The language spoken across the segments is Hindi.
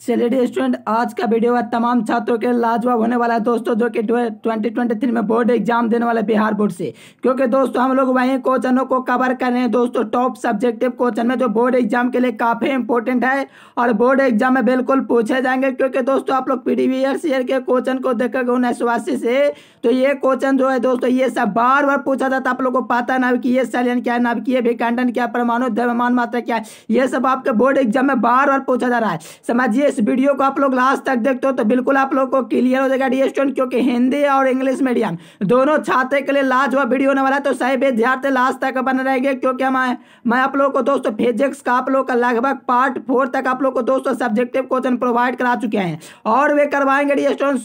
चलिए डियर स्टूडेंट, आज का वीडियो है तमाम छात्रों के लाजवाब होने वाला है दोस्तों, जो कि 2023 में बोर्ड एग्जाम देने वाले बिहार बोर्ड से। क्योंकि दोस्तों हम लोग वहीं क्वेश्चनों को कवर कर रहे हैं दोस्तों, टॉप सब्जेक्टिव क्वेश्चन में जो बोर्ड एग्जाम के लिए काफी इंपॉर्टेंट है और बोर्ड एग्जाम में बिल्कुल पूछे जाएंगे। क्योंकि दोस्तों आप लोग प्रीवियस ईयर के क्वेश्चन को देखोगे 1980 से, तो ये क्वेश्चन जो है दोस्तों ये सब बार बार पूछा जाता है। आप लोग को पता है नाभिकीय संलयन क्या है, नाभिकीय विखंडन क्या है, परमाणु द्रव्यमान मात्रा क्या है, ये सब आपके बोर्ड एग्जाम में बार बार पूछा जा रहा है। समझिए, इस वीडियो को आप लोग लास्ट तक देखते हो तो बिल्कुल आप लोग को क्लियर हो जाएगा डियर स्टूडेंट। क्योंकि हिंदी और इंग्लिश मीडियम दोनों छात्र के लिए लाजवाब वीडियो होने वाला है, तो सही विद्यार्थी लास्ट तक बने रहेंगे। क्योंकि मैं आप लोग को दोस्तों फिजिक्स का आप लोग का लगभग पार्ट 4 तक आप लोग को दोस्तों सब्जेक्टिव क्वेश्चन प्रोवाइड करा चुके हैं और वे करवाएंगे डियर स्टूडेंट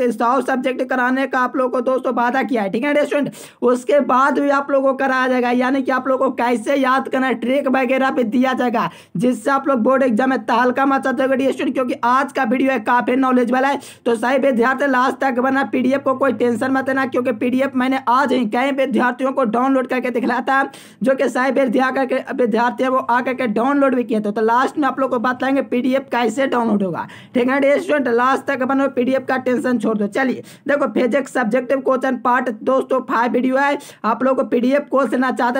100 सब्जेक्ट कराने का आप लोग को दोस्तों वादा किया है, ठीक है डियर स्टूडेंट। उसके बाद भी आप लोगों को कराया जाएगा, यानी कि आप लोगों को कैसे याद करना है, ट्रिक वगैरह भी दिया जाएगा, जिससे आप लोग बोर्ड एग्जाम में तहलका मचा दोगे डियर स्टूडेंट। क्योंकि आज का वीडियो है काफी नॉलेज वाला है, तो सही विद्यार्थी लास्ट तक बना। पीडीएफ को कोई टेंशन मत लेना, क्योंकि पीडीएफ मैंने आज ही कई विद्यार्थियों को डाउनलोड करके दिखलाया था, जो कि सही विद्यार्थी वो आकर के डाउनलोड भी किए थे। तो लास्ट में आप लोग को बताएंगे पीडीएफ कैसे डाउनलोड होगा, ठीक है डियर स्टूडेंट। लास्ट तक बनो, पीडीएफ का टेंशन छोड़ दो। चलिए देखो, फिजिक्स सब्जेक्टिव क्वेश्चन पार्ट दोस्तों 5 वीडियो है। आप लोग को पीडीएफ कोर्स लेना चाहते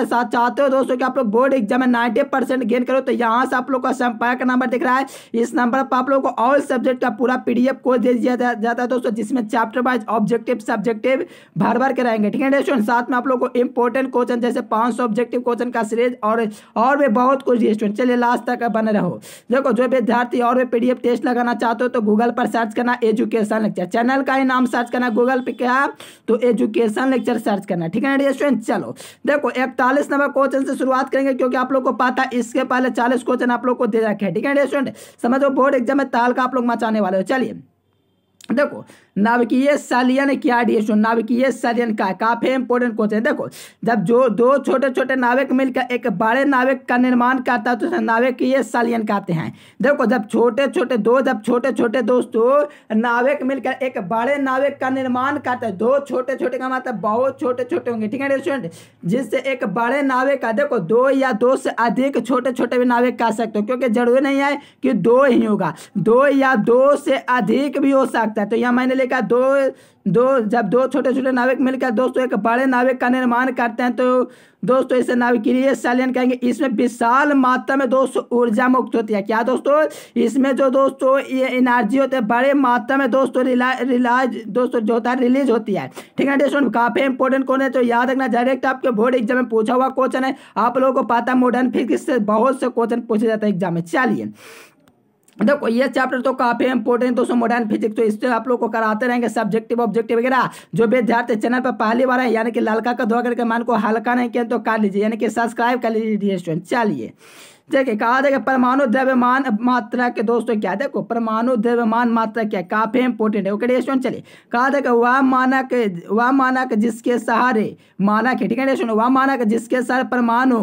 हो दोस्तों कि आप लोग बोर्ड एग्जाम में 90% गेन करो, तो यहाँ से आप लोग का संपर्क नंबर दिख रहा है, इस नंबर पर आप लोग को ऑल सब्जेक्ट का पूरा पीडीएफ कोर्स दे दिया जाता है दोस्तों, जिसमें चैप्टर वाइज ऑब्जेक्टिव सब्जेक्टिव भर के रहेंगे, ठीक है स्टूडेंट। साथ में आप लोग को इंपॉर्टेंट क्वेश्चन जैसे 500 ऑब्जेक्टिव क्वेश्चन का सीरीज और भी बहुत कुछ स्टूडेंट। चलिए लास्ट तक बने रहो। देखो, जो विद्यार्थी और भी पीडीएफ टेस्ट लगाना चाहते हो तो गूगल पर सर्च करना एजुकेशन लेक्चर, चैनल का ही नाम सर्च करना गूगल पे क्या तो एजुकेशन लेक्चर सर्च करना, ठीक है स्टूडेंट। चलो देखो, 41 नंबर क्वेश्चन से शुरुआत करेंगे, क्योंकि आप लोग को पता है इसके पहले 40 क्वेश्चन आप लोग को दे रखे हैं, ठीक है स्टूडेंट। समझो, बोर्ड एग्जाम में तहलका आप लोग मचाने वाले हो। चलिए देखो, नाभिकीय संलयन क्या है, नाभिकीय संलयन का काफी इंपोर्टेंट क्वेश्चन है। देखो, जब जो दो छोटे छोटे नाविक मिलकर एक बड़े नाविक का निर्माण करता है तो नाभिकीय संलयन कहते हैं। देखो, जब छोटे छोटे दोस्तों नाविक मिलकर एक बड़े नाविक का निर्माण करते हैं, दो छोटे छोटे का मतलब बहुत छोटे छोटे होंगे, ठीक है स्टूडेंट, जिससे एक बड़े नाविक का, देखो 2 या 2 से अधिक छोटे छोटे भी नाविक कह सकते हो, क्योंकि जरूरी नहीं है कि 2 ही होगा, 2 या 2 से अधिक भी हो सकता है। तो यहाँ मैंने लिखा जब दो छोटे छोटे नाविक मिलकर दोस्तों एक बड़े नाविक का निर्माण करते हैं तो दोस्तों इसे नाभिकीय संलयन कहेंगे। इसमें विशाल मात्रा में दोस्तों ऊर्जा मुक्त होती है। क्या दोस्तों, इसमें जो दोस्तों ये एनर्जी होते हैं बड़े मात्रा में दोस्तों रिलीज होती है, ठीक है दोस्तों। काफी इंपॉर्टेंट कौन है तो याद रखना, डायरेक्ट आपके बोर्ड एग्जाम में पूछा हुआ क्वेश्चन है। आप लोगों को पता है मॉडर्न फिजिक्स से बहुत से क्वेश्चन पूछे जाते हैं एग्जाम में। चलिए देखो, ये चैप्टर तो काफी इंपॉर्टेंट दोस्तों, मॉडर्न फिजिक्स, तो इससे आप लोग को कराते रहेंगे सब्जेक्टिव ऑब्जेक्टिव वगैरह। जो विद्यार्थी चैनल पर पहली बार है, यानी कि ललका का दबा करके मान को हल्का नहीं किया तो कर लीजिए, यानी कि सब्सक्राइब कर लीजिए स्टूडेंट। चलिए देखिए, कहा देखिए परमाणु द्रव्यमान मात्रा के दोस्तों क्या, देखो परमाणु द्रव्यमान मात्रा क्या, काफी इंपॉर्टेंट है, ओके स्टूडेंट। चलिए कहा देखिए, वह मानक जिसके सहारे मानक है, ठीक है स्टूडेंट, वह मानक जिसके सहारे परमाणु,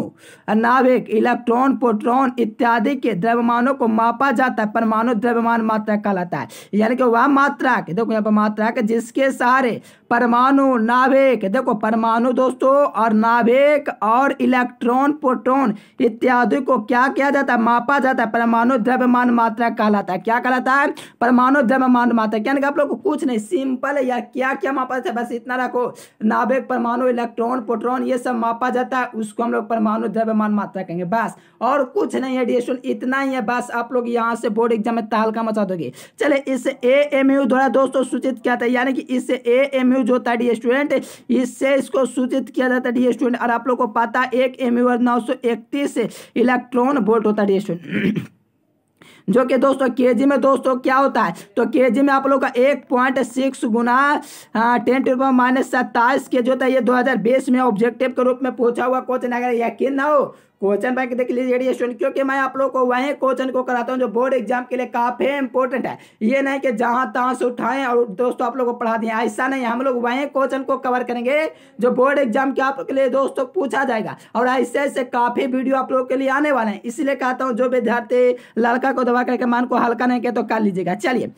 नाभिक, इलेक्ट्रॉन, प्रोटॉन इत्यादि के द्रव्यमानों को मापा जाता है, परमाणु द्रव्यमान मात्रा कहलाता है। यानी कि वह मात्रा के, देखो यहाँ पर मात्रा के जिसके सहारे परमाणु, नाभिक, देखो परमाणु दोस्तों और नाभिक और इलेक्ट्रॉन, प्रोटॉन इत्यादि को क्या किया जाता है, मापा जाता है, परमाणु द्रव्यमान मात्रा कहलाता है। क्या कहलाता है, परमाणु द्रव्यमान मात्रा। यानी कि आप लोग को कुछ नहीं, सिंपल है यार, क्या क्या मापा जाता है बस इतना रखो, नाभिक, परमाणु, इलेक्ट्रॉन, प्रोटॉन ये सब मापा जाता है, उसको हम लोग परमाणु द्रव्यमान मात्रा कहेंगे, बस और कुछ नहीं है डियर स्टूडेंट, इतना ही है बस। आप लोग यहाँ से बोर्ड एग्जाम में तहलका मचा दोगे। चले, इसे AMU द्वारा दोस्तों सूचित किया था, यानी कि इससे AMU जो होता है डियर स्टूडेंट, इससे इसको सूचित किया जाता है डियर स्टूडेंट। और आप लोग को पता है 1 MU 931 इलेक्ट्रॉन वोल्ट होता है डियर स्टूडेंट, जो कि दोस्तों केजी में दोस्तों क्या होता है, तो केजी में आप लोग का 1.6 गुना 10⁻27 के जो था, ये 2020 में ऑब्जेक्टिव के रूप में पूछा हुआ क्वेश्चन। अगर यकीन ना हो क्वेश्चन बैंक देख लीजिए स्टूडेंट, क्योंकि मैं आप लोग को वही क्वेश्चन को कराता हूं जो बोर्ड एग्जाम के लिए काफी इंपॉर्टेंट है। ये नहीं कि जहां तहां से उठाएं और दोस्तों आप लोग को पढ़ा दिए, ऐसा नहीं, हम लोग वही क्वेश्चन को कवर करेंगे जो बोर्ड एग्जाम के आपके लिए दोस्तों पूछा जाएगा। और ऐसे ऐसे काफी वीडियो आप लोगों के लिए आने वाले हैं, इसलिए कहता हूँ जो विद्यार्थी लड़का को दबा करके मान को हल्का नहीं किया तो कर लीजिएगा। चलिए,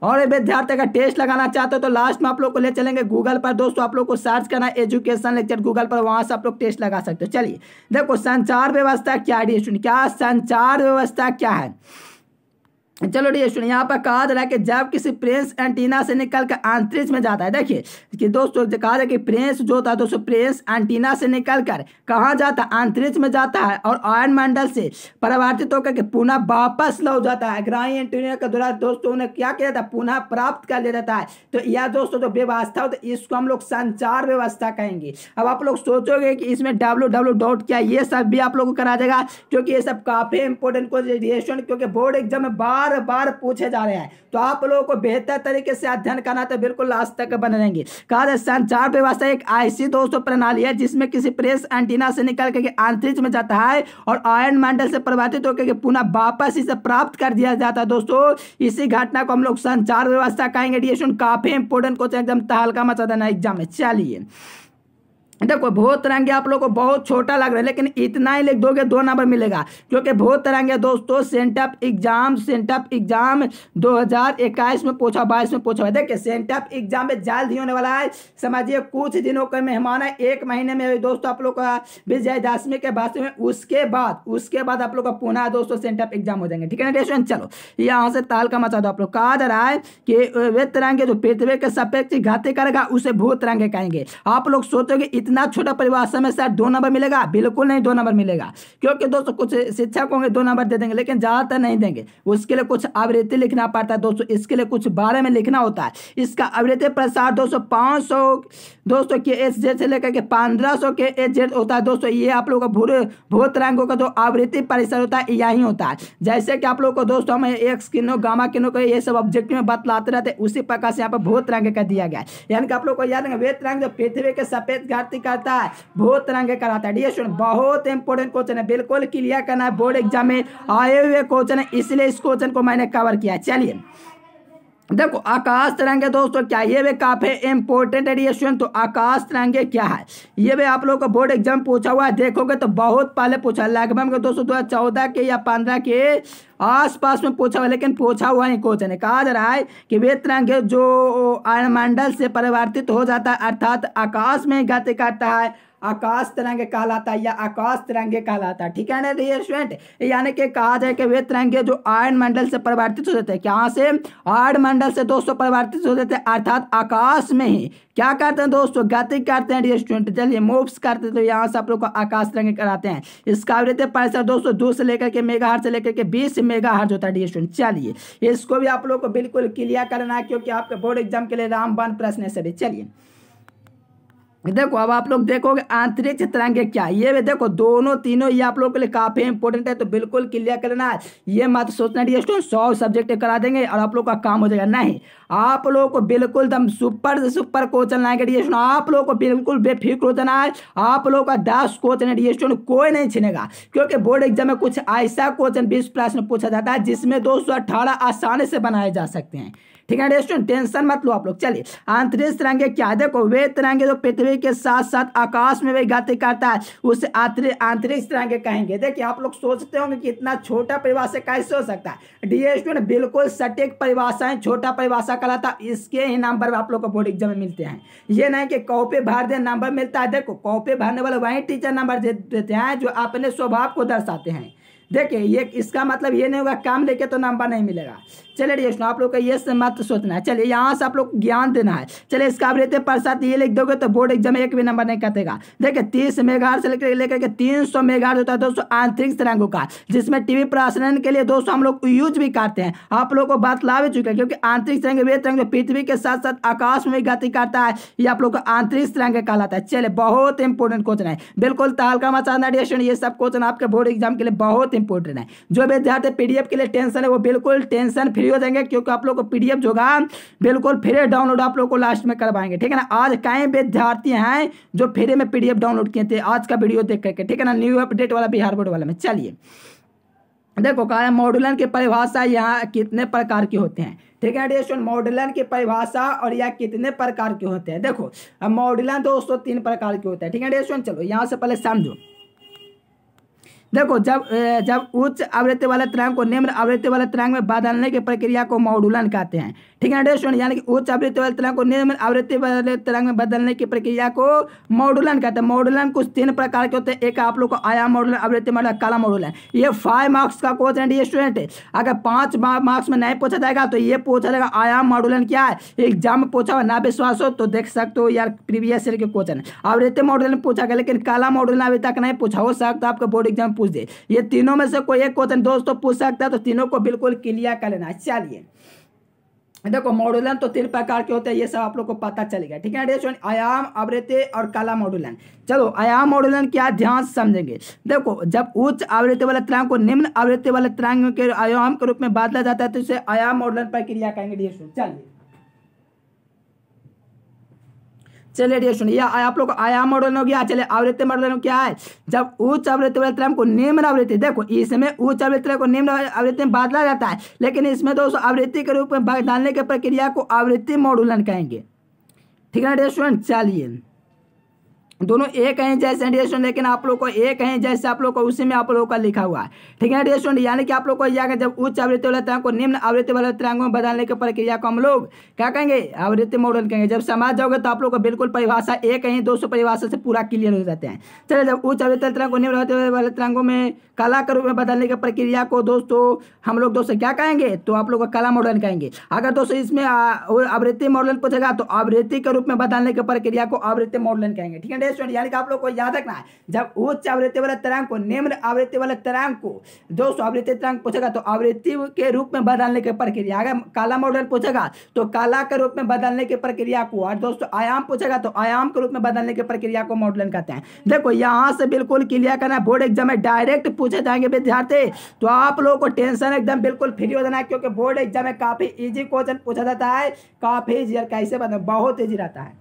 और विद्यार्थी का टेस्ट लगाना चाहते हो तो लास्ट में आप लोग को ले चलेंगे गूगल पर दोस्तों, आप लोग को सर्च करना एजुकेशन लेक्चर गूगल पर, वहां से आप लोग टेस्ट लगा सकते हो। चलिए देखो, संचार व्यवस्था क्या है स्टूडेंट, क्या संचार व्यवस्था क्या है, चलो डियर स्टूडेंट, यहाँ पर कहा जा रहा है कि जब किसी प्रेस एंटीना से निकल कर अंतरिक्ष में जाता है, देखिए कि दोस्तों कहा जा रहा है कि प्रेस जो होता है दोस्तों, प्रेस एंटीना से निकल कर कहाँ जाता है, अंतरिक्ष में जाता है और आयन मंडल से परावर्तित होकर के पुनः वापस लौट जाता है। ग्राही एंटीना के द्वारा दोस्तों उन्हें क्या किया जाता है, पुनः प्राप्त कर लिया जाता है। तो यह दोस्तों जो व्यवस्था होती है इसको हम लोग संचार व्यवस्था कहेंगे। अब आप लोग सोचोगे कि इसमें www क्या, ये सब भी आप लोग को करा जाएगा, क्योंकि ये सब काफी इंपॉर्टेंट क्वेश्चन, क्योंकि बोर्ड एग्जाम में बार बार पूछे जा रहे हैं। तो आप लोगों को बेहतर तरीके से अध्ययन करना तो बिल्कुल लास्ट तक बने रहेंगे। कहा जाए संचार व्यवस्था एक ऐसी दोस्तों प्रणाली है जिसमें किसी प्रेस एंटीना से निकल के अंतरिक्ष में जाता है और आयन मंडल से प्रभावित होकर पुनः वापस इसे प्राप्त कर दिया जाता है। दोस्तों इसी घटना को हम लोग संचार व्यवस्था कहेंगे। डियर काफी इंपोर्टेंट क्वेश्चन, एकदम तहलका मचा देना एग्जाम में। चलिए देखो, बहुत तरंगे आप लोग को बहुत छोटा लग रहा है, लेकिन इतना ही लिख दोगे 2 नंबर मिलेगा, क्योंकि बहुत तरंगे दोस्तों सेंटअप एग्जाम 2021 में पूछा, 22 में पूछा है। देखिए सेंटअप एग्जाम में जल्द ही होने वाला है, समझिए कुछ दिनों का मेहमान है, 1 महीने में दोस्तों आप लोग का विजयदशमी के बाद में उसके बाद आप लोग का पुनः दोस्तों सेंटअप एग्जाम हो जाएंगे। ठीक है ना रेस्टोरेंट। चलो यहाँ से ताल का मचा दो आप लोग। कहा जा रहा है कि वे तरंगे जो पृथ्वी के सापेक्ष घाती करेगा उसे भू तरंगे कहेंगे। आप लोग सोचोगे इतना छोटा परिभाषा में शायद 2 नंबर मिलेगा, बिल्कुल नहीं 2 नंबर मिलेगा, क्योंकि दोस्तों कुछ शिक्षक होंगे 2 नंबर दे देंगे, लेकिन ज्यादातर नहीं देंगे। उसके लिए कुछ आवृत्ति लिखना पड़ता है दोस्तों, इसके लिए कुछ बारे में लिखना होता है। इसका आवृत्ति प्रसार दोस्तों 500 दोस्तों के एच से लेकर के 1500 के एच होता है दोस्तों। ये आप लोगों का भू तरंगों का जो आवृत्ति परिसर होता है यही होता है। जैसे कि आप लोग को दोस्तों हमें एक्स किरणों गामा किरणों को ये सब ऑब्जेक्टिव में बतलाते रहते हैं, उसी प्रकार से यहाँ पर भू तरंग का दिया गया है। यानी कि आप लोग को याद है वे तरंग जो पृथ्वी के सापेक्ष घाती करता है भू तरंग कराता है। डियर बहुत इंपॉर्टेंट क्वेश्चन है, बिल्कुल क्लियर करना है, बोर्ड एग्जाम में आए हुए क्वेश्चन है, इसलिए इस क्वेश्चन को मैंने कवर किया है। चलिए देखो आकाश तरंगे दोस्तों क्या, ये भी काफी इंपॉर्टेंट है डियर। तो आकाश तरंगे क्या है, ये भी आप लोग को बोर्ड एग्जाम पूछा हुआ है, देखोगे तो बहुत पहले पूछा, लगभग दोस्तों 2014 के या 15 के आसपास में पूछा हुआ, लेकिन पूछा हुआ ही क्वेश्चन है। कहा जा रहा है कि वे तरंगे जो आयनमंडल से परिवर्तित हो जाता है, अर्थात आकाश में गति करता है, आकाश तरंगे कहलाता है या आकाश तरंगे कहलाता है। ठीक है ना डियर स्टूडेंट। यानी कि कहा जाए कि वे तरंगे जो आयन मंडल से परिवर्तित हो जाते हैं, क्या से आयन मंडल से दोस्तों परिवर्तित हो जाते हैं, अर्थात आकाश में ही क्या करते हैं दोस्तों, गति करते हैं डियर स्टूडेंट। चलिए मूव्स करते हैं, तो यहाँ से आप लोग को आकाश तरंगे कराते हैं। इसका आवृत्ति परिसर दोस्तों 2 से लेकर के मेगाहर्ट्ज से लेकर के 20 मेगाहर्ट्ज होता है डियर स्टूडेंट। चलिए इसको भी आप लोग को बिल्कुल क्लियर करना है, क्योंकि आपके बोर्ड एग्जाम के लिए रामबाण प्रश्न है सभी। चलिए देखो अब आप लोग देखोगे अंतरिक्ष तरंगे क्या, ये भी देखो दोनों तीनों ये आप लोग के लिए काफी इंपॉर्टेंट है, तो बिल्कुल क्लियर करना है। ये मत सोचना डियर स्टूडेंट 100 सब्जेक्ट करा देंगे और आप लोग का काम हो जाएगा, नहीं। आप लोगों को बिल्कुल दम सुपर से सुपर क्वेश्चन लाएंगे डियर स्टूडेंट। आप लोग को बिल्कुल बेफिक्र हो जाना है, आप लोग का 10 क्वेश्चन है डियर स्टूडेंट, कोई नहीं छिनेगा, क्योंकि बोर्ड एग्जाम में कुछ ऐसा क्वेश्चन 20 प्रश्न पूछा जाता है जिसमें 218 आसानी से बनाए जा सकते हैं। ठीक है स्टूडेंट, टेंशन मत लो आप लोग। चलिए अंतरिक्ष तरंगे क्या, देखो वे तरंगे जो पृथ्वी के साथ साथ आकाश में भी गति करता है उसे अंतरिक्ष तरंगे कहेंगे। देखिए आप लोग सोचते होंगे कि इतना छोटा परिभाषा कैसे हो सकता है। डियर स्टूडेंट बिल्कुल सटीक परिभाषाएं छोटा परिभाषा कहलाता, इसके ही नंबर आप लोग को बोर्ड एग्जाम में मिलते हैं। ये नहीं कि कॉपी भर दे नंबर मिलता है, देखो कॉपी भरने वाले वही टीचर नंबर देते हैं जो अपने स्वभाव को दर्शाते हैं। देखिए ये इसका मतलब ये नहीं होगा काम लेके तो नंबर नहीं मिलेगा। चलिए डियर आप लोग का ये मत सोचना है। चलिए यहाँ से आप लोग ज्ञान देना है। चलिए इसका आवृत्ति प्रसार ये लिख दोगे तो बोर्ड एग्जाम में 1 भी नंबर नहीं कटेगा। देखिए 30 मेगाहर्ट्ज से लेकर के 300 मेगाहर्ट्ज होता है दोस्तों अंतरिक्ष तरंगों का, जिसमें टीवी प्रसारण के लिए दोस्तों हम लोग यूज भी करते हैं। आप लोग को बतला भी चुके हैं, क्योंकि अंतरिक्ष तरंगे वे तरंगे पृथ्वी के साथ साथ आकाश में गति करता है, ये आप लोग का अंतरिक्ष तरंगे कहलाता है। चलिए बहुत इंपॉर्टेंट क्वेश्चन है, बिल्कुल तहलका मचाना डियर। ये सब क्वेश्चन आपके बोर्ड एग्जाम के लिए बहुत इंपॉर्टेंट है। जो विद्यार्थी पीडीएफ के लिए टेंशन है वो बिल्कुल टेंशन फ्री हो जाएंगे, क्योंकि आप लोग को पीडीएफ जो होगा बिल्कुल फ्री डाउनलोड आप लोग को लास्ट में करवाएंगे। ठीक है ना। आज कई विद्यार्थी हैं जो फ्री में पीडीएफ डाउनलोड किए थे आज का वीडियो देख करके। ठीक है ना, न्यू अपडेट वाला बिहार बोर्ड वाला में। चलिए देखो कहा है मॉड्यूलन की परिभाषा यहाँ कितने प्रकार के होते हैं। ठीक है डियर स्टूडेंट, मॉड्यूलन की परिभाषा और यह कितने प्रकार के होते हैं। देखो मॉड्यूलन दोस्तों 3 प्रकार के होते हैं। ठीक है डियर स्टूडेंट, चलो यहाँ से पहले समझो। देखो जब उच्च आवृत्ति वाले तरंग को निम्न आवृत्ति वाले तरंग में बदलने की प्रक्रिया को मॉड्यूलन कहते हैं। ठीक है स्टूडेंट, यानी कि उच्च आवृत्ति वाले तरंग को निम्न आवृत्ति वाले तरंग में बदलने की प्रक्रिया को मॉड्यूलन कहते हैं। मॉड्यूलन कुछ 3 प्रकार के होते हैं। एक आप लोग को आयाम मॉड्यूलन, आवृत्ति मॉड्यूलन, काला मॉड्यूलन। ये 5 मार्क्स का क्वेश्चन है स्टूडेंट। अगर 5 मार्क्स में नहीं पूछा जाएगा तो ये पूछा जाएगा आयाम मॉड्यूलन क्या है। एग्जाम में पूछा हुआ, ना विश्वास हो तो देख सकते हो यार प्रीवियस ईयर के क्वेश्चन। आवृत्ति मॉड्यूलन पूछा गया, लेकिन काला मॉड्यूलन अभी तक नहीं पूछा। हो सकता है आपका बोर्ड एग्जाम में पूछ दे। ये तीनों में से कोई एक क्वेश्चन दोस्तों पूछ सकता है, तो तीनों को बिल्कुल क्लियर कर लेना। चलिए देखो मॉड्यूलन तो 3 प्रकार के होते हैं, ये सब आप लोग को पता चलेगा। ठीक है स्टूडेंट, आयाम, आवृत्ति और काला मॉड्यूलन। चलो आयाम मॉड्यूलन क्या, ध्यान से समझेंगे। देखो जब उच्च आवृत्ति वाले तरंग को निम्न आवृत्ति वाले तरंग के आयाम के रूप में बदला जाता है तो इसे आयाम मॉड्यूलन प्रक्रिया कहेंगे स्टूडेंट। चलिए डियर स्टूडेंट, यह आप लोग को आयाम मॉड्यूलन हो गया। चलिए आवृत्ति मॉड्यूलन क्या है, जब उच्च आवृत्ति वाले तरंग को निम्न आवृत्ति, देखो इसमें उच्च आवृत्ति को निम्न आवृत्ति में बदला जाता है, लेकिन इसमें दोस्तों आवृत्ति के रूप में बदलने की प्रक्रिया को आवृत्ति मॉड्यूलन कहेंगे। ठीक है डियर स्टूडेंट, चलिए दोनों एक हैं जैसे डियर स्टूडेंट, लेकिन आप लोग को एक हैं जैसे आप लोग को उसी में आप लोगों का लिखा हुआ है। ठीक है डियर स्टूडेंट, यानी कि आप लोग को यह जब उच्च आवृत्ति वाले तरंग को निम्न आवृत्ति वाले तरंगों में बदलने की प्रक्रिया को हम लोग क्या कहेंगे, आवृत्ति मॉड्यूलन कहेंगे। जब समझ जाओगे तो आप लोग को बिल्कुल परिभाषा एक है, 200 परिभाषा से पूरा क्लियर हो जाते हैं। चलिए जब उच्च आवृत्ति वाले तरंग को निम्न आवृत्ति वाले तरंगों में कला के रूप में बदलने की प्रक्रिया को दोस्तों हम लोग दोस्तों क्या कहेंगे, तो आप लोग को कला मॉड्यूलन कहेंगे। अगर दोस्तों इसमें आवृत्ति मॉड्यूलन पूछेगा तो आवृत्ति के रूप में बदलने की प्रक्रिया को आवृत्ति मॉड्यूलन कहेंगे। ठीक है डियर स्टूडेंट, यानी कि आप लोग को याद रखना है, जब उच्च आवृत्ति वाले तरंग को निम्न आवृत्ति वाले तरंग को दोस्तों आवृत्ति तरंग पूछेगा तो आवृत्ति के रूप में बदलने की प्रक्रिया, अगर काला मॉड्यूलन पूछेगा तो काला के रूप में बदलने की प्रक्रिया को, और दोस्तों आयाम पूछेगा तो आयाम के रूप में बदलने की प्रक्रिया को मॉड्यूलन कहते हैं। देखो यहां से बिल्कुल क्लियर करना, बोर्ड एग्जाम में डायरेक्ट पूछे जाएंगे विद्यार्थी, तो आप लोगों को टेंशन एकदम बिल्कुल फ्री हो जाना है, क्योंकि बोर्ड एग्जाम में काफी इजी क्वेश्चन पूछा जाता है। काफी इजी, कैसे बता, बहुत इजी रहता है,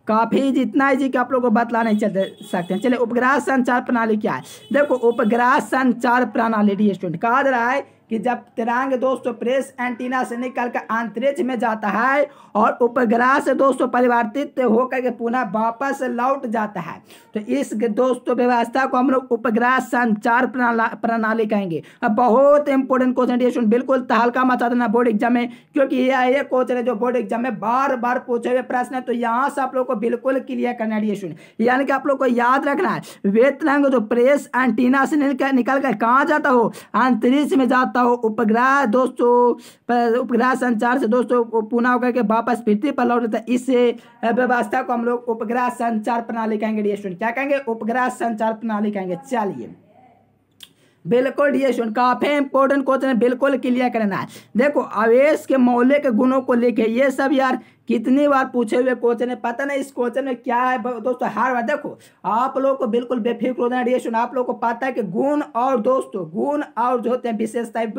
काफी इतना इजी कि आप लोगों को बतला नहीं चल सकते हैं। चलिए उपग्रह संचार प्रणाली क्या है, देखो उपग्रह संचार प्रणाली स्टूडेंट कहा जा रहा है कि जब तरंग दोस्तों प्रेस एंटीना से निकलकर अंतरिक्ष में जाता है और उपग्रह से दोस्तों परिवर्तित होकर के पुनः वापस लौट जाता है, तो इस दोस्तों व्यवस्था को हम लोग उपग्रह संचार प्रणाली कहेंगे। अब बहुत इंपॉर्टेंट क्वेश्चन, बिल्कुल तहलका मचा देना बोर्ड एग्जाम में, क्योंकि ये क्वेश्चन है जो बोर्ड एग्जाम में बार बार पूछे हुए प्रश्न है, तो यहाँ से आप लोग को बिल्कुल क्लियर करना है स्टूडेंट। यानी कि आप लोग को याद रखना है, वे तरंग जो प्रेस एंटीना से निकल कर कहाँ जाता हो, अंतरिक्ष में जाता हो, उपग्रह दोस्तों उपग्रह संचार से दोस्तों पुनः होकर के वापस पृथ्वी पर लौट जाता है, इस व्यवस्था को हम लोग उपग्रह संचार प्रणाली कहेंगे डियर स्टूडेंट। क्या कहेंगे, उपग्रह संचार प्रणाली कहेंगे। चलिए बिल्कुल डियर स्टूडेंट, काफी इंपॉर्टेंट क्वेश्चन है, बिल्कुल क्लियर करना है। देखो आवेश के मौलिक गुणों को लेके ये सब यार कितनी बार पूछे हुए क्वेश्चन है, पता नहीं इस क्वेश्चन में क्या है दोस्तों। हर बार देखो आप लोग को बिल्कुल बेफिक्र होना है डियर स्टूडेंट, आप लोग को पता है कि गुण और दोस्तों गुण और जो होते हैं विशेषताएं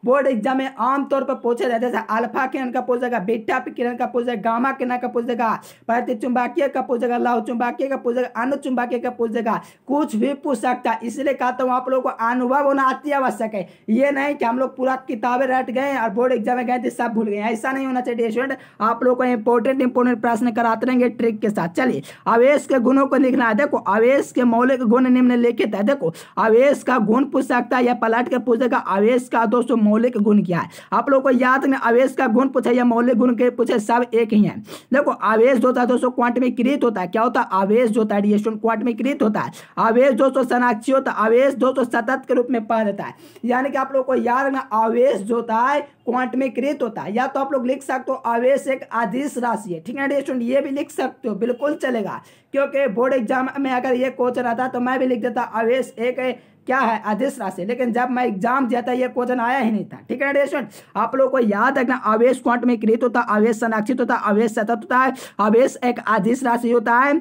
बोर्ड एग्जाम में आमतौर पर पूछे जाते हैं। जैसे अल्फा किरण का पूछ जाएगा, बीटा किरण का पूछ जाएगा, गामा किरण का पूछ जाएगा, प्रतिचुंबकीय का पूछ जाएगा, लौह चुंबकीय का पूछ जाएगा, अनुचुंबकीय का पूछ जाएगा, कुछ भी पूछ सकता है। इसलिए कहता हूँ आप लोगों को अनुभव होना अति आवश्यक है। ये नहीं कि हम लोग पूरा किताबें रट गए और बोर्ड एग्जाम में गए थे सब भूल गए, ऐसा नहीं होना चाहिए स्टूडेंट। आप लोग को इंपॉर्टेंट प्रश्न कराते रहेंगे ट्रिक के साथ। चलिए आवेश के गुणों को लिखना है। देखो आवेश के मौलिक गुण निम्नलिखित है। देखो आवेश का गुण पूछ सकता है या पलट के पूछ देगा आवेश का दोस्तों मौलिक गुण क्या है। आप लोग को याद नहीं, आवेश का गुण पूछे या मौलिक गुण के पूछे सब एक ही है। देखो आवेश जो होता है दोस्तों क्वांटमीकृत होता है। क्या होता है, आवेश जो होता है क्वांटमीकृत होता है। आवेश दोस्तों सनाक्षी होता है। आवेश दोस्तों सतत के रूप में पाया जाता है। यानी कि आप लोग को याद रखना, आवेश जो होता है क्वांटमीकृत होता है। या तो आप लोग लिख सकते हो आवेश एक अदिश राशि है। ठीक है स्टूडेंट, ये भी लिख सकते हो, बिल्कुल चलेगा, क्योंकि बोर्ड एग्जाम में अगर ये क्वेश्चन आता तो मैं भी लिख देता आवेश एक क्या है, अदिश राशि। लेकिन जब मैं एग्जाम दिया था ये क्वेश्चन आया ही नहीं था। ठीक है स्टूडेंट, आप लोग को याद रखना, आवेश क्वांटमीकृत होता है, आवेश संरक्षित होता है, आवेश सतत होता है, आवेश एक अदिश राशि होता है।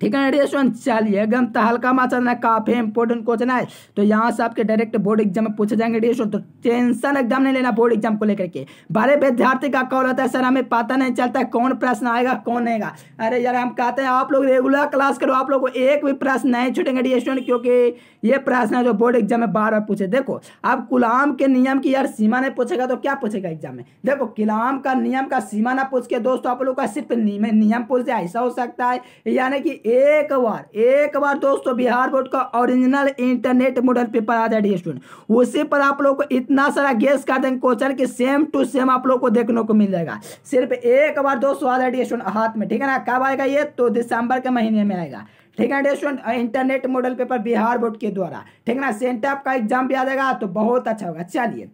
ठीक है स्टूडेंट, चलिए एकदम तहलका मचा, काफी इंपॉर्टेंट क्वेश्चन है, तो यहाँ से आपके डायरेक्ट बोर्ड एग्जाम में पूछे जाएंगे स्टूडेंट, तो टेंशन एकदम नहीं लेना बोर्ड एग्जाम को लेकर के। बड़े विद्यार्थी का कॉल होता है सर हमें पता नहीं चलता है कौन प्रश्न आएगा कौन नहीं। अरे यार हम कहते हैं आप लोग रेगुलर क्लास करो, आप लोग को एक भी प्रश्न नहीं छूटेंगे स्टूडेंट, क्योंकि ये प्रश्न है जो बोर्ड एग्जाम में बार बार पूछे। देखो अब कूलाम के नियम की यार सीमा नहीं पूछेगा तो क्या पूछेगा एग्जाम में। देखो कूलाम का नियम का सीमा ना पूछ के दोस्तों आप लोग का सिर्फ नियम पूछ दे, ऐसा हो सकता है। यानी कि एक बार दोस्तों बिहार बोर्ड का ओरिजिनल इंटरनेट मॉडल पेपर आ जाए डियर स्टूडेंट, उसी पर आप लोग को इतना सारा गेस कर देंगे क्वेश्चन कि सेम टू सेम आप लोग को देखने को मिल जाएगा। सिर्फ एक बार दोस्तों आ जाए डियर स्टूडेंट हाथ में, ठीक है ना। कब आएगा ये, तो दिसंबर के महीने में आएगा, ठीक है dear student. Internet model paper Bihar board के द्वारा, ठीक है ना। सेंटअप का एग्जाम भी आ जाएगा तो बहुत अच्छा होगा। चलिए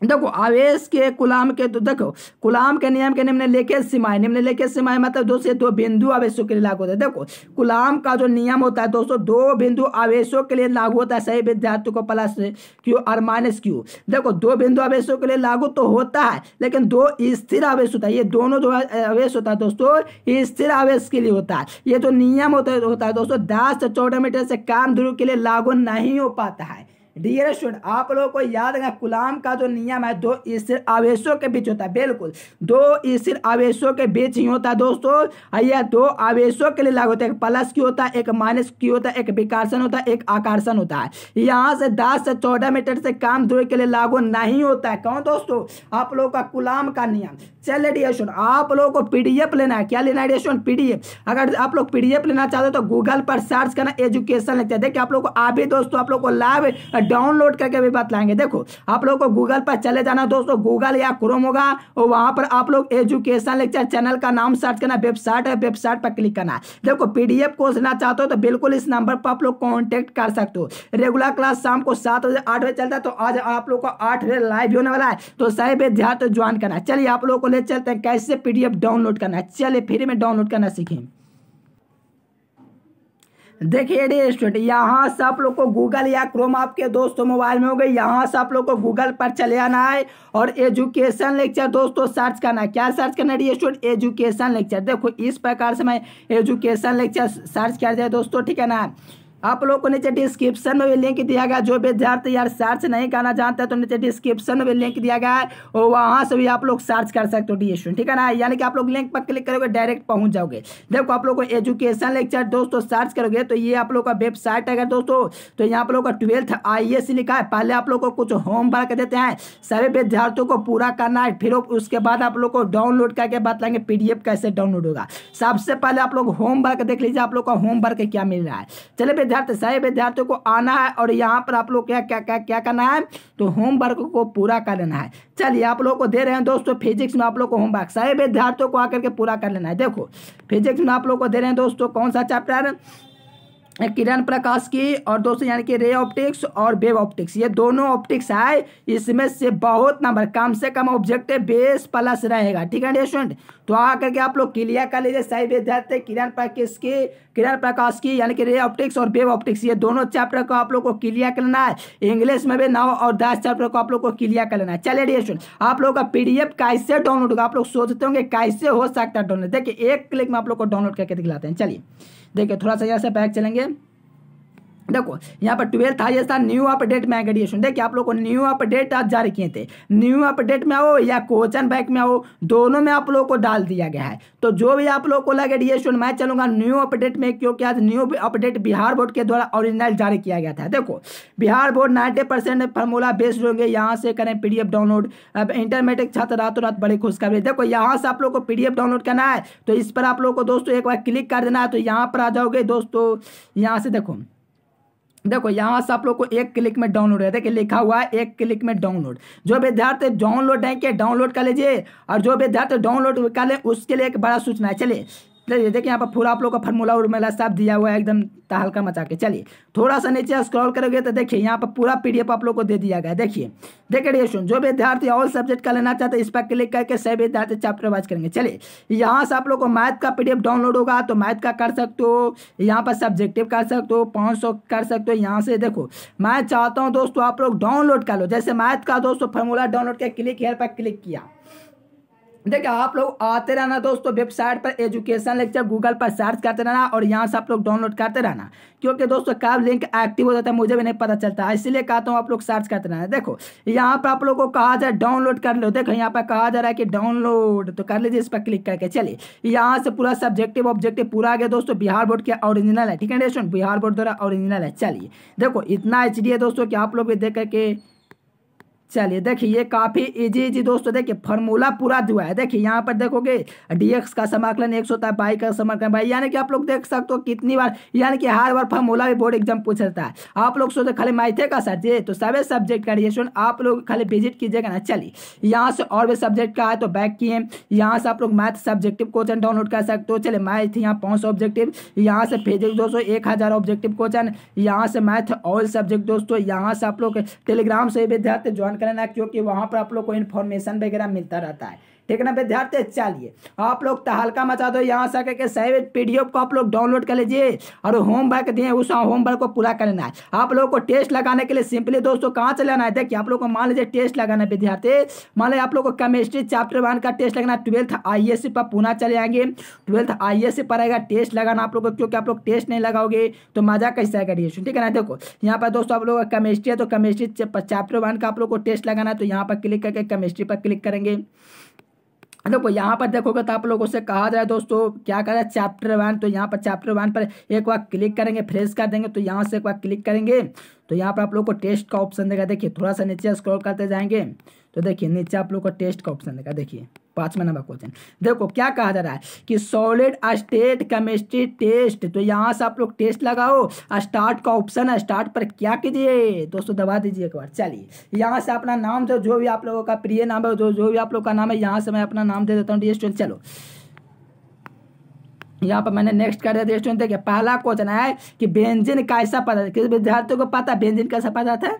देखो आवेश के कुलाम के, तो देखो कुलाम के नियम के निम्नलिखित सीमाएं मतलब दो से दो बिंदु आवेशों के लिए लागू होता है। देखो कुलाम का जो नियम होता है दोस्तों, दो बिंदु आवेशों के लिए लागू होता है। सही विद्यार्थी को प्लस क्यू और माइनस क्यू। देखो दो बिंदु आवेशों के लिए लागू तो होता है, लेकिन दो स्थिर आवेश होता है। ये दोनों जो आवेश होता है दोस्तों, ये स्थिर आवेश के लिए होता है। ये जो नियम होता है दोस्तों 10 से 14 मीटर से कम दूरी के लिए लागू नहीं हो पाता है। डियर स्टूडेंट आप लोगों को याद रखना, कुलाम का जो नियम है दो स्थिर आवेशों के बीच होता है। बिल्कुल दो स्थिर आवेशों के बीच ही होता है दोस्तों। यह दो आवेशों के लिए लागू होता है, एक प्लस क्यू होता है, एक माइनस क्यू होता है, एक विकर्षण होता है, एक आकर्षण होता है। यहाँ से 10 से 14 मीटर से कम दूरी के लिए लागू नहीं होता है। कौन दोस्तों, आप लोगों का कुलाम का नियम। चलिए डियर स्टूडेंट आप लोगों को पीडीएफ लेना है। क्या लेना है डियर स्टूडेंट, पीडीएफ। अगर आप लोग पीडीएफ लेना चाहते हो तो गूगल पर सर्च करना एजुकेशन लेक्चर। देखिए आप लोग को अभी दोस्तों आप लोग को लाइव डाउनलोड करके भी बतलाएंगे। देखो आप लोग को गूगल पर चले जाना दोस्तों, गूगल या क्रोम होगा और वहां पर आप लोग एजुकेशन लेक्चर चैनल का नाम सर्च करना, वेबसाइट है, वेबसाइट पर क्लिक करना। देखो पीडीएफ कोर्स लेना चाहते हो तो बिल्कुल इस नंबर पर आप लोग कांटेक्ट कर सकते हो। रेगुलर क्लास शाम को 7 बजे 8 बजे चलता है, तो आज आप लोग को 8 बजे लाइव होने वाला है, तो सही विद्यार्थी ज्वाइन करना। चलिए आप लोग को ले चलते हैं कैसे पीडीएफ डाउनलोड करना है। चलिए फ्री में डाउनलोड करना सीखें। देखिए डियर स्टूडेंट यहाँ से आप लोग को गूगल या क्रोम आपके दोस्तों मोबाइल में हो गए, यहाँ से आप लोग को गूगल पर चले आना है और एजुकेशन लेक्चर दोस्तों सर्च करना है। क्या सर्च करना है डियर स्टूडेंट, एजुकेशन लेक्चर। देखो इस प्रकार से मैं एजुकेशन लेक्चर सर्च किया जाए दोस्तों, ठीक है ना। आप लोग को नीचे डिस्क्रिप्शन में भी लिंक दिया गया, जो विद्यार्थी यार सर्च नहीं करना जानते तो नीचे डिस्क्रिप्शन में भी लिंक दिया गया है और वहां से भी आप लोग सर्च कर सकते हो डियर स्टूडेंट, ठीक है ना। यानी कि आप लोग लिंक पर क्लिक करोगे डायरेक्ट पहुंच जाओगे। देखो आप लोग को एजुकेशन लेक्चर दोस्तों सर्च करोगे तो ये आप लोग का वेबसाइट है दोस्तों। तो यहाँ आप लोग का 12th IAS लिखा है। पहले आप लोग को कुछ होमवर्क देते हैं, सभी विद्यार्थियों को पूरा करना है, फिर उसके बाद आप लोग को डाउनलोड करके बतलाएंगे पीडीएफ कैसे डाउनलोड होगा। सबसे पहले आप लोग होमवर्क देख लीजिए, आप लोग का होमवर्क क्या मिल रहा है। चलिए सही विद्यार्थियों को आना है और यहाँ पर आप लोग क्या करना है, तो होमवर्क को पूरा कर लेना है। चलिए आप लोग को दे रहे हैं दोस्तों फिजिक्स में आप लोग को होमवर्क, सही विद्यार्थियों को आकर के पूरा कर लेना है। देखो फिजिक्स में आप लोग को दे रहे हैं दोस्तों कौन सा चैप्टर, किरण प्रकाश की और दोस्तों यानी कि रे ऑप्टिक्स और वेव ऑप्टिक्स, ये दोनों ऑप्टिक्स है। इसमें से बहुत नंबर कम से कम ऑब्जेक्टिव बेस प्लस रहेगा, ठीक है स्टूडेंट। तो आकर के आप लोग क्लियर कर लीजिए सही विद्यार्थी। किरण प्रकाश की यानी कि रे ऑप्टिक्स और वेव ऑप्टिक्स, ये दोनों चैप्टर को आप लोग को क्लियर कर लेना है। इंग्लिश में भी 9 और 10 चैप्टर को आप लोग को क्लियर कर लेना है। चलिए डियर स्टूडेंट आप लोग का पीडीएफ कैसे डाउनलोड होगा, आप लोग सोचते होंगे कैसे हो सकता है डाउनलोड। देखिए एक क्लिक में आप लोग को डाउनलोड करके दिखलाते हैं। चलिए देखिए थोड़ा सा यहाँ से बैक चलेंगे। देखो यहाँ पर 12th IAS था, न्यू अपडेट में आएगा डियर स्टूडेंट। देखिए आप लोग को न्यू अपडेट आज जारी किए थे, न्यू अपडेट में आओ या क्वेश्चन बैंक में आओ, दोनों में आप लोग को डाल दिया गया है। तो जो भी आप लोग को लगे डियर स्टूडेंट मैं चलूंगा न्यू अपडेट में, क्योंकि आज न्यू अपडेट बिहार बोर्ड के द्वारा ओरिजिनल जारी किया गया था। देखो बिहार बोर्ड 90% फार्मूला बेस्ड होंगे, यहाँ से करें पीडीएफ डाउनलोड। अब इंटरमीडिएट छात्र रातों रात बड़ी खुशखबरी। देखो यहाँ से आप लोग को पीडीएफ डाउनलोड करना है, तो इस पर आप लोग को दोस्तों एक बार क्लिक कर देना है, तो यहाँ पर आ जाओगे दोस्तों। यहाँ से देखो यहाँ से आप लोग को एक क्लिक में डाउनलोड है। देखिए लिखा हुआ है एक क्लिक में डाउनलोड। जो विद्यार्थी डाउनलोड नहीं किए डाउनलोड कर लीजिए, और जो विद्यार्थी डाउनलोड कर ले उसके लिए एक बड़ा सूचना है। चलिए देखिए यहाँ पर पूरा आप लोग का फार्मूला उर्मूला सब दिया हुआ है एकदम तहलका मचा के। चलिए थोड़ा सा नीचे स्क्रॉल करोगे तो देखिए यहाँ पर पूरा पीडीएफ आप लोग को दे दिया गया है। देखिए डियर स्टूडेंट जो विद्यार्थी ऑल सब्जेक्ट का लेना चाहते हैं इस पर क्लिक करके सभी विद्यार्थी चैप्टर वाइज करेंगे। चलिए यहाँ से आप लोग को मैथ का पीडीएफ डाउनलोड होगा, तो मैथ का कर सकते हो, यहाँ पर सब्जेक्टिव कर सकते हो, 500 कर सकते हो। यहाँ से देखो मैं चाहता हूँ दोस्तों आप लोग डाउनलोड कर लो। जैसे मैथ का दोस्तों फार्मूला डाउनलोड किया, क्लिक हेयर पर क्लिक किया। देखिए आप लोग आते रहना दोस्तों वेबसाइट पर एजुकेशन लेक्चर गूगल पर सर्च करते रहना और यहाँ से आप लोग डाउनलोड करते रहना, क्योंकि दोस्तों कब लिंक एक्टिव हो जाता है मुझे भी नहीं पता चलता, इसलिए कहता हूँ आप लोग सर्च करते रहना। देखो यहाँ पर आप लोग को कहा जाए डाउनलोड कर लो। देखो यहाँ पर कहा जा रहा है कि डाउनलोड, तो कर लीजिए इस पर क्लिक करके। चलिए यहाँ से पूरा सब्जेक्टिव ऑब्जेक्टिव पूरा आ गया दोस्तों। बिहार बोर्ड के ओरिजिनल है, ठीक है स्टूडेंट, बिहार बोर्ड द्वारा ओरिजिनल है। चलिए देखो इतना HD है दोस्तों कि आप लोग भी देख करके चलिए देखिए ये काफी इजी दोस्तों, देखिए फॉर्मूला पूरा दिया है। देखिए यहाँ पर देखोगे dx का समाकलन 1 होता है, बाई का समाकलन बाई, यानी कि आप लोग देख सकते हो कितनी बार, यानी कि हर बार फॉर्मूला भी बोर्ड एग्जाम पूछ सकता है। आप लोग सोचते खाली मैथे का सर जी, तो सभी सब्जेक्ट का रिएक्शन आप लोग खाली विजिट कीजिएगा ना। चलिए यहाँ से और भी सब्जेक्ट का है तो बैक किए, यहाँ से आप लोग मैथ सब्जेक्टिव क्वेश्चन डाउनलोड कर सकते हो। चलिए मैथ यहाँ 500 ऑब्जेक्टिव, यहाँ से फिजिक्स दोस्तों 1000 ऑब्जेक्टिव क्वेश्चन, यहाँ से मैथ ऑल सब्जेक्ट दोस्तों। यहाँ से आप लोग टेलीग्राम से विद्यार्थी ज्वाइन करना, क्योंकि वहां पर आप लोग को इन्फॉर्मेशन वगैरह मिलता रहता है, ठीक है ना विद्यार्थी। चलिए आप लोग तहलका मचा दो, यहाँ से करके सही पीडीएफ को आप लोग डाउनलोड कर लीजिए और होमवर्क दिए उस होमवर्क को पूरा करना है। आप लोगों को टेस्ट लगाने के लिए सिंपली दोस्तों कहाँ चले आना है, देखिए आप लोग को मान लीजिए टेस्ट लगाना है विद्यार्थी, मान लीजिए आप लोग को केमिस्ट्री चैप्टर 1 का टेस्ट लगाना, 12th ISC पर पुनः चले आएंगे, 12th ISC पर आएगा टेस्ट लगाना आप लोग को, क्योंकि आप लोग टेस्ट नहीं लगाओगे तो मजा कैसे आएगा रिएक्शन, ठीक है ना। देखो यहाँ पर दोस्तों आप लोग का केमिस्ट्री है तो केमिस्ट्री चैप्टर 1 का आप लोग को टेस्ट लगाना है, तो यहाँ पर क्लिक करके केमिस्ट्री पर क्लिक करेंगे। देखो यहाँ पर देखोगे तो आप लोगों से कहा जाए दोस्तों क्या करें चैप्टर 1, तो यहाँ पर चैप्टर 1 पर एक बार क्लिक करेंगे, फ्रेश कर देंगे, तो यहाँ से एक बार क्लिक करेंगे तो यहाँ पर आप लोग को टेस्ट का ऑप्शन देगा। देखिए थोड़ा सा नीचे स्क्रॉल करते जाएंगे तो देखिए नीचे आप लोग को टेस्ट का ऑप्शन देगा। देखिए 5वां नंबर क्वेश्चन, देखो क्या कहा जा रहा है कि सॉलिड स्टेट केमिस्ट्री टेस्ट, तो यहाँ से आप लोग टेस्ट लगाओ, स्टार्ट का ऑप्शन है, स्टार्ट पर क्या कीजिए दोस्तों दबा दीजिए एक बार। चलिए यहाँ से अपना नाम जो भी आप लोगों का प्रिय नाम है, जो भी आप लोग का नाम है, यहाँ से मैं अपना नाम दे देता हूँ स्टूडेंट। चलो यहाँ पर मैंने नेक्स्ट कर दिया स्टूडेंट। देखिए पहला क्वेश्चन है कि बेंजीन कैसा पदार्थ, किस विद्यार्थियों को पता बेंजीन कैसा पदार्थ है।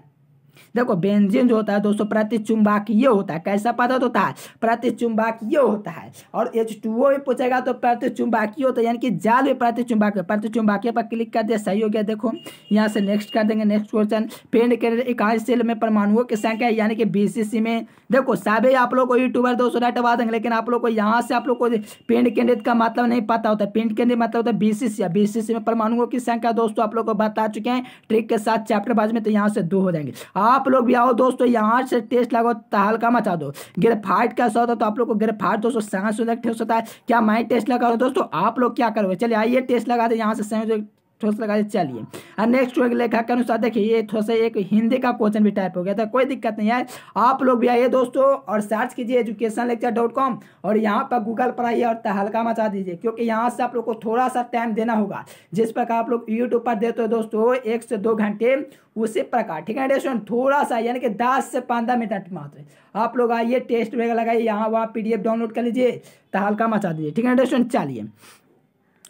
देखो बेंजीन जो होता है दोस्तों प्रतिचुंबकीय होता है, कैसा पदार्थ होता है प्रतिचुंबकीय होता है, और H2O भी पूछेगा तो प्रतिचुंबकीय होता है, यानी कि जाल भी प्रतिचुंबकीय पर क्लिक कर दिया, सही हो गया। देखो यहाँ से नेक्स्ट कर देंगे। नेक्स्ट क्वेश्चन, पेड़ के इकाई सेल में परमाणुओं की संख्या यानी कि BCC में, देखो सभी आप लोग को यूट्यूबर दोस्तों हटवा देंगे, लेकिन आप लोग को यहाँ से आप लोग को पिंड केंद्रित का मतलब नहीं पता होता है। पिंड केंद्रित मतलब होता है BCC में परमाणुओं की संख्या दोस्तों आप लोग को बता चुके हैं ट्रिक के साथ चैप्टर बाज में, तो यहाँ से 2 हो जाएंगे। आप लोग भी आओ दोस्तों यहाँ से टेस्ट लगाओ, तहलका मचा दो। ग्रेफाइट कैसा होता है, तो आप लोग को ग्रेफाइट दोस्तों संयोजक ठोस होता है। क्या मैं टेस्ट लगा रहा हूँ दोस्तों, आप लोग क्या करोगे, चलिए आइए टेस्ट लगा दे, यहाँ से संयोजक ठोस लगा दे। चलिए और नेक्स्ट लेखा के अनुसार देखिए ये थोड़ा सा एक हिंदी का क्वेश्चन भी टाइप हो गया था, कोई दिक्कत नहीं है। आप लोग भी आइए दोस्तों और सर्च कीजिए educationlecture.com और यहाँ पर गूगल पर आइए और तहलका मचा दीजिए, क्योंकि यहाँ से आप लोग को थोड़ा सा टाइम देना होगा। जिस प्रकार आप लोग यूट्यूब पर देते हो दोस्तों 1 से 2 घंटे, उसी प्रकार, ठीक है स्टूडेंट, थोड़ा सा यानी कि 10 से 15 मिनट मात्र आप लोग आइए टेस्ट वगैरह लगाइए, यहाँ वहाँ PDF डाउनलोड कर लीजिए, तहलका मचा दीजिए, ठीक है स्टूडेंट। चलिए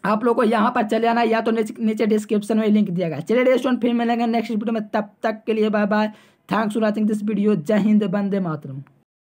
आप लोग को यहाँ पर चले आना, या तो नीचे डिस्क्रिप्शन में लिंक दिया गया। चलिए स्टूडेंट फिर मिलेंगे नेक्स्ट वीडियो में, तब तक के लिए bye bye, thanks for watching this video. जय हिंद, वंदे मातरम।